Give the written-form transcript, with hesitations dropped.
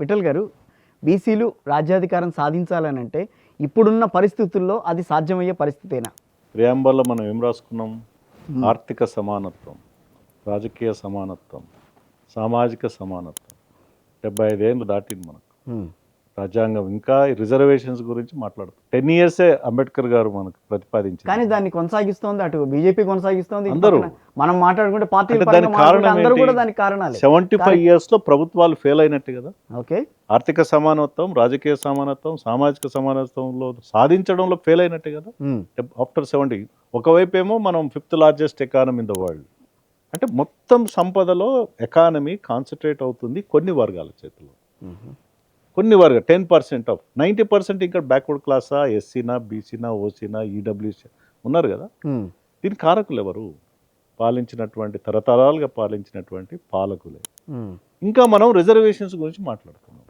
విఠల్ గారు, బీసీలు రాజ్యాధికారం సాధించాలని అంటే ఇప్పుడున్న పరిస్థితుల్లో అది సాధ్యమయ్యే పరిస్థితేనా? ప్రియాంబల్లో మనం ఏం రాసుకున్నాం? ఆర్థిక సమానత్వం, రాజకీయ సమానత్వం, సామాజిక సమానత్వం. 75 ఏళ్ళు దాటింది మనకు. రాజ్యాంగం ఇంకా రిజర్వేషన్స్ గురించి మాట్లాడుతుంది. 10 ఇయర్సే అంబేద్కర్ గారు మనకు ప్రతిపాదించారు. కానీ దాన్ని కొనసాగిస్తోంది, అటు బీజేపీ కొనసాగిస్తోంది, అందరూ. మనం మాట్లాడుకుంటే పార్టీల దానికి పరంగా కారణం మాట్లాడుకుంటే అందరూ ఏంటి? కూడా దానికి కారణాలే. 75 ఇయర్స్లో ప్రభుత్వాలు ఫెయిల్ అయినట్టు కదా. ఓకే, ఆర్థిక సమానత్వం, రాజకీయ సమానత్వం, సామాజిక సమానత్వంలో సాధించడంలో ఫెయిల్ అయినట్టే కదా ఆఫ్టర్ 70. ఒకవైపు ఏమో మనం 5th largest economy in the world, అంటే మొత్తం సంపదలో ఎకానమీ కాన్సన్ట్రేట్ అవుతుంది కొన్ని వర్గాల చేతిలో. కొన్ని వర్గాలు 10% ఆఫ్ 90% ఇంకా బ్యాక్వర్డ్ క్లాసా, ఎస్సీనా, బీసీనా, ఓసీనా, ఈడబ్ల్యూసీ ఉన్నారు కదా. దీనికి కారకులు ఎవరు? పాలించినటువంటి తరతరాలుగా పాలించినటువంటి పాలకులే. ఇంకా మనం రిజర్వేషన్స్ గురించి మాట్లాడుతున్నాం.